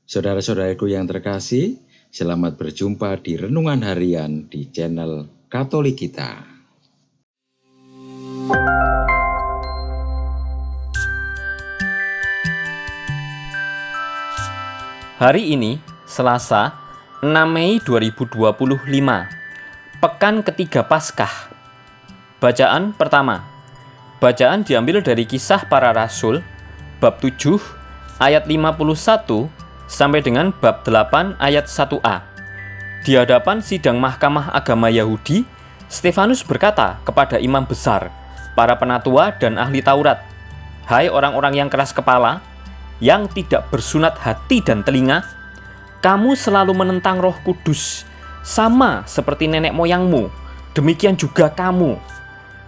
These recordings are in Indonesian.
Saudara-saudaraku yang terkasih, selamat berjumpa di Renungan Harian di channel Katolik kita. Hari ini, Selasa, 6 Mei 2025, Pekan ketiga Paskah. Bacaan pertama. Bacaan diambil dari Kisah Para Rasul, bab 7, ayat 51, sampai dengan bab 8 ayat 1a. Di hadapan sidang Mahkamah Agama Yahudi, Stefanus berkata kepada imam besar, para penatua dan ahli Taurat, "Hai orang-orang yang keras kepala, yang tidak bersunat hati dan telinga, kamu selalu menentang Roh Kudus, sama seperti nenek moyangmu, demikian juga kamu.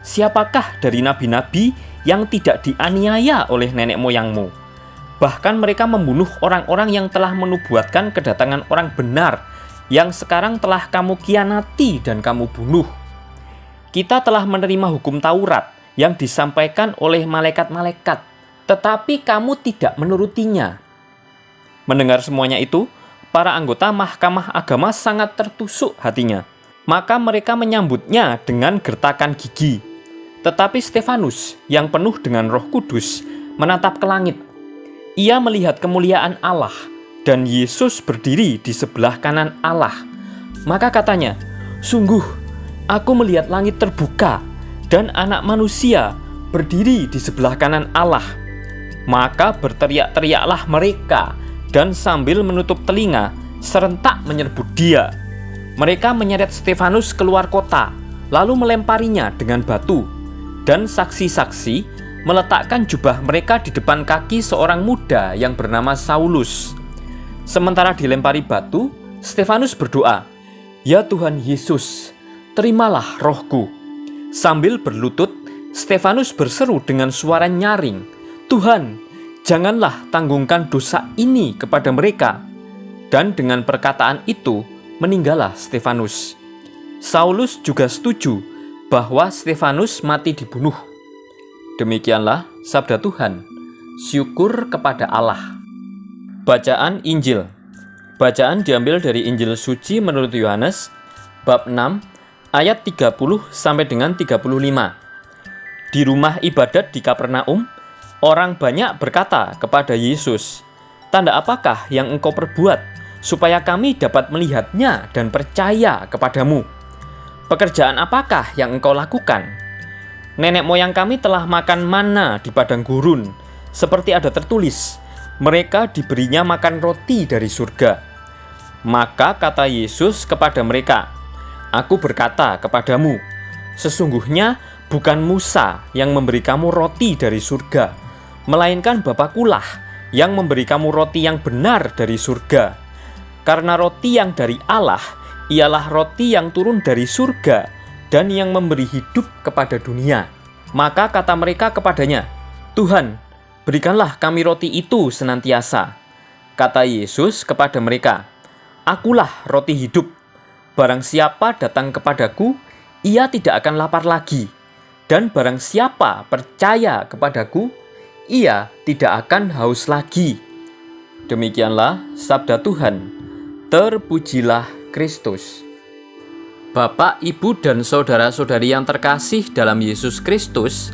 Siapakah dari nabi-nabi yang tidak dianiaya oleh nenek moyangmu? Bahkan mereka membunuh orang-orang yang telah menubuatkan kedatangan orang benar, yang sekarang telah kamu khianati dan kamu bunuh. Kita telah menerima hukum Taurat yang disampaikan oleh malaikat-malaikat, tetapi kamu tidak menurutinya." Mendengar semuanya itu, para anggota Mahkamah Agama sangat tertusuk hatinya. Maka mereka menyambutnya dengan gertakan gigi. Tetapi Stefanus, yang penuh dengan Roh Kudus, menatap ke langit. Ia melihat kemuliaan Allah dan Yesus berdiri di sebelah kanan Allah. Maka katanya, "Sungguh, aku melihat langit terbuka dan Anak Manusia berdiri di sebelah kanan Allah." Maka berteriak-teriaklah mereka dan sambil menutup telinga serentak menyerbu dia. Mereka menyeret Stefanus keluar kota, lalu melemparinya dengan batu. Dan saksi-saksi meletakkan jubah mereka di depan kaki seorang muda yang bernama Saulus. Sementara dilempari batu, Stefanus berdoa, "Ya Tuhan Yesus, terimalah rohku." Sambil berlutut, Stefanus berseru dengan suara nyaring, "Tuhan, janganlah tanggungkan dosa ini kepada mereka." Dan dengan perkataan itu, meninggallah Stefanus. Saulus juga setuju bahwa Stefanus mati dibunuh. Demikianlah sabda Tuhan. Syukur kepada Allah. Bacaan Injil. Bacaan diambil dari Injil suci menurut Yohanes, bab 6, ayat 30 sampai dengan 35. Di rumah ibadat di Kapernaum, orang banyak berkata kepada Yesus, "Tanda apakah yang engkau perbuat, supaya kami dapat melihatnya dan percaya kepadamu? Pekerjaan apakah yang engkau lakukan? Nenek moyang kami telah makan mana di padang gurun, seperti ada tertulis, mereka diberinya makan roti dari surga." Maka kata Yesus kepada mereka, "Aku berkata kepadamu, sesungguhnya bukan Musa yang memberi kamu roti dari surga, melainkan Bapakulah yang memberi kamu roti yang benar dari surga. Karena roti yang dari Allah ialah roti yang turun dari surga dan yang memberi hidup kepada dunia." Maka kata mereka kepadanya, "Tuhan, berikanlah kami roti itu senantiasa." Kata Yesus kepada mereka, "Akulah roti hidup. Barang siapa datang kepadaku, ia tidak akan lapar lagi. Dan barang siapa percaya kepadaku, ia tidak akan haus lagi." Demikianlah sabda Tuhan. Terpujilah Kristus. Bapak, Ibu, dan saudara-saudari yang terkasih dalam Yesus Kristus,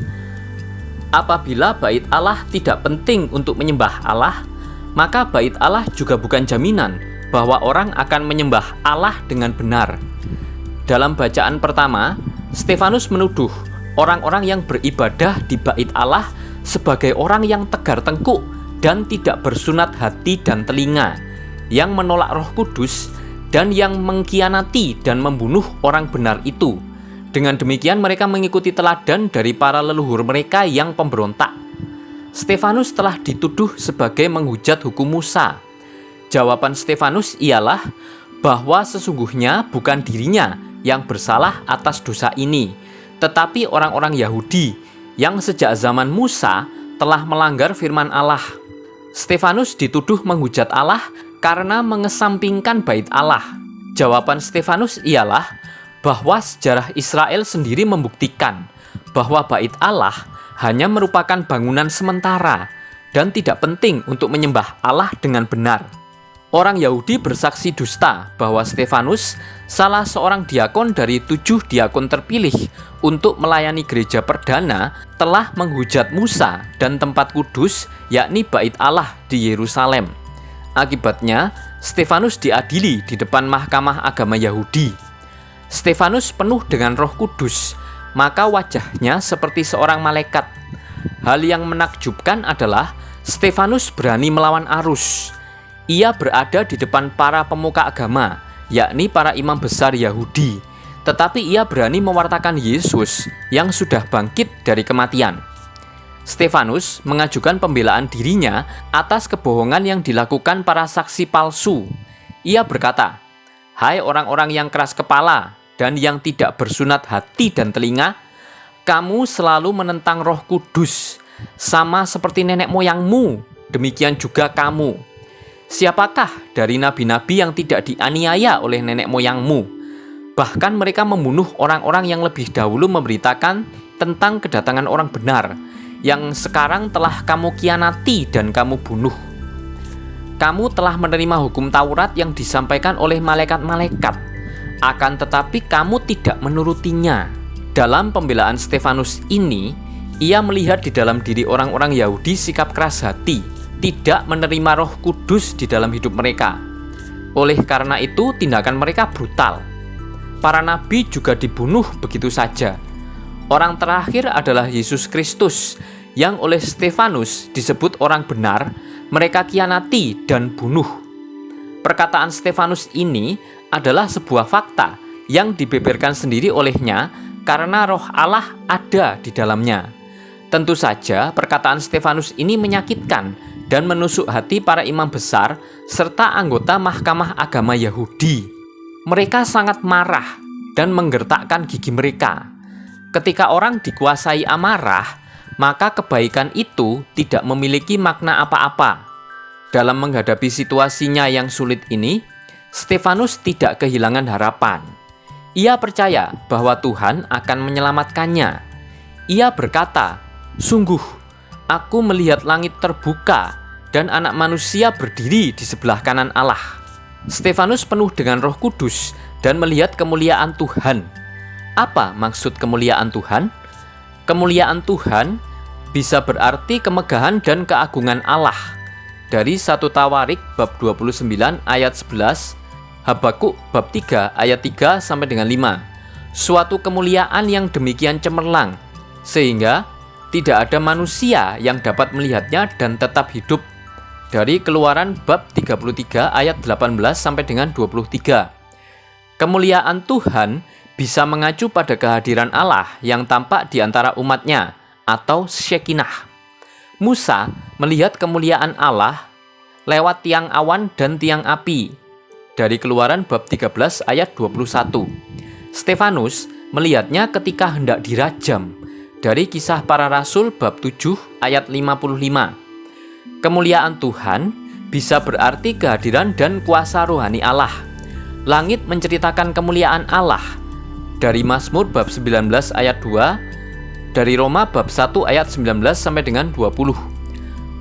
apabila bait Allah tidak penting untuk menyembah Allah, maka bait Allah juga bukan jaminan bahwa orang akan menyembah Allah dengan benar. Dalam bacaan pertama, Stefanus menuduh orang-orang yang beribadah di bait Allah sebagai orang yang tegar tengkuk dan tidak bersunat hati dan telinga, yang menolak Roh Kudus, dan yang mengkhianati dan membunuh orang benar itu. Dengan demikian mereka mengikuti teladan dari para leluhur mereka yang pemberontak. Stefanus telah dituduh sebagai menghujat hukum Musa. Jawaban Stefanus ialah bahwa sesungguhnya bukan dirinya yang bersalah atas dosa ini, tetapi orang-orang Yahudi yang sejak zaman Musa telah melanggar firman Allah. Stefanus dituduh menghujat Allah karena mengesampingkan bait Allah. Jawaban Stefanus ialah bahwa sejarah Israel sendiri membuktikan bahwa bait Allah hanya merupakan bangunan sementara dan tidak penting untuk menyembah Allah dengan benar. Orang Yahudi bersaksi dusta bahwa Stefanus, salah seorang diakon dari 7 diakon terpilih untuk melayani gereja perdana, telah menghujat Musa dan tempat kudus, yakni Bait Allah di Yerusalem. Akibatnya, Stefanus diadili di depan mahkamah agama Yahudi. Stefanus penuh dengan Roh Kudus, maka wajahnya seperti seorang malaikat. Hal yang menakjubkan adalah Stefanus berani melawan arus. Ia berada di depan para pemuka agama, yakni para imam besar Yahudi, tetapi ia berani mewartakan Yesus yang sudah bangkit dari kematian. Stefanus mengajukan pembelaan dirinya atas kebohongan yang dilakukan para saksi palsu. Ia berkata, "Hai orang-orang yang keras kepala dan yang tidak bersunat hati dan telinga, kamu selalu menentang Roh Kudus, sama seperti nenek moyangmu, demikian juga kamu. Siapakah dari nabi-nabi yang tidak dianiaya oleh nenek moyangmu? Bahkan mereka membunuh orang-orang yang lebih dahulu memberitakan tentang kedatangan orang benar, yang sekarang telah kamu khianati dan kamu bunuh. Kamu telah menerima hukum Taurat yang disampaikan oleh malaikat-malaikat, akan tetapi kamu tidak menurutinya." Dalam pembelaan Stefanus ini, ia melihat di dalam diri orang-orang Yahudi sikap keras hati, tidak menerima Roh Kudus di dalam hidup mereka. Oleh karena itu, tindakan mereka brutal. Para nabi juga dibunuh begitu saja. Orang terakhir adalah Yesus Kristus, yang oleh Stefanus disebut orang benar, mereka khianati dan bunuh. Perkataan Stefanus ini adalah sebuah fakta yang dibeberkan sendiri olehnya karena Roh Allah ada di dalamnya. Tentu saja perkataan Stefanus ini menyakitkan dan menusuk hati para imam besar serta anggota mahkamah agama Yahudi. Mereka sangat marah dan menggertakkan gigi mereka. Ketika orang dikuasai amarah, maka kebaikan itu tidak memiliki makna apa-apa. Dalam menghadapi situasinya yang sulit ini, Stefanus tidak kehilangan harapan. Ia percaya bahwa Tuhan akan menyelamatkannya. Ia berkata, "Sungguh, aku melihat langit terbuka dan anak manusia berdiri di sebelah kanan Allah." Stefanus penuh dengan Roh Kudus dan melihat kemuliaan Tuhan. Apa maksud kemuliaan Tuhan? Kemuliaan Tuhan bisa berarti kemegahan dan keagungan Allah. Dari 1 Tawarik bab 29 ayat 11, Habakuk bab 3 ayat 3 sampai dengan 5. Suatu kemuliaan yang demikian cemerlang, sehingga tidak ada manusia yang dapat melihatnya dan tetap hidup. Dari Keluaran bab 33 ayat 18 sampai dengan 23. Kemuliaan Tuhan bisa mengacu pada kehadiran Allah yang tampak di antara umatnya, atau Shekinah. Musa melihat kemuliaan Allah lewat tiang awan dan tiang api. Dari Keluaran bab 13 ayat 21. Stefanus melihatnya ketika hendak dirajam. Dari Kisah Para Rasul bab 7 ayat 55. Kemuliaan Tuhan bisa berarti kehadiran dan kuasa rohani Allah. Langit menceritakan kemuliaan Allah. Dari Mazmur bab 19 ayat 2, dari Roma bab 1 ayat 19 sampai dengan 20.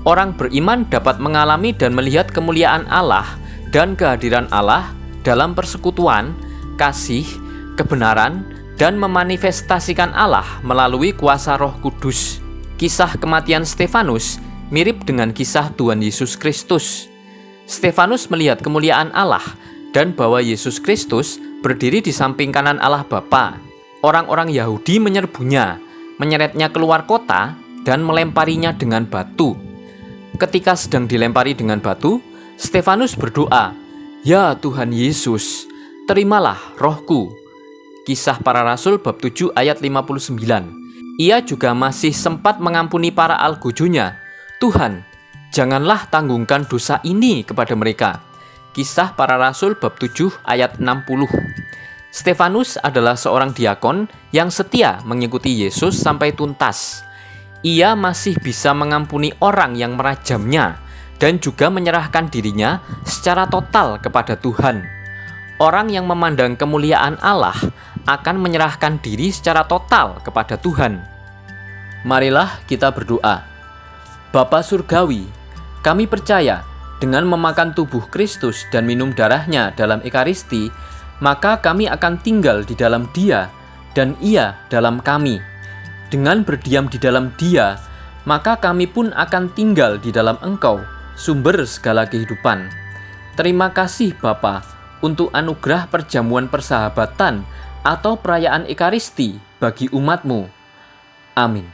Orang beriman dapat mengalami dan melihat kemuliaan Allah dan kehadiran Allah dalam persekutuan, kasih, kebenaran, dan memanifestasikan Allah melalui kuasa Roh Kudus. Kisah kematian Stefanus mirip dengan kisah Tuhan Yesus Kristus. Stefanus melihat kemuliaan Allah dan bahwa Yesus Kristus berdiri di samping kanan Allah Bapa. Orang-orang Yahudi menyerbunya, menyeretnya keluar kota, dan melemparinya dengan batu. Ketika sedang dilempari dengan batu, Stefanus berdoa, "Ya Tuhan Yesus, terimalah rohku." Kisah Para Rasul bab 7 ayat 59. Ia juga masih sempat mengampuni para algojonya. "Tuhan, janganlah tanggungkan dosa ini kepada mereka." Kisah Para Rasul bab 7 ayat 60. Stefanus adalah seorang diakon yang setia mengikuti Yesus sampai tuntas. Ia masih bisa mengampuni orang yang merajamnya dan juga menyerahkan dirinya secara total kepada Tuhan. Orang yang memandang kemuliaan Allah akan menyerahkan diri secara total kepada Tuhan. Marilah kita berdoa. Bapa Surgawi, kami percaya Dengan memakan tubuh Kristus dan minum darah-Nya dalam Ekaristi, maka kami akan tinggal di dalam Dia dan Ia dalam kami. Dengan berdiam di dalam Dia, maka kami pun akan tinggal di dalam Engkau, sumber segala kehidupan. Terima kasih Bapa untuk anugerah perjamuan persahabatan atau perayaan Ekaristi bagi umat-Mu. Amin.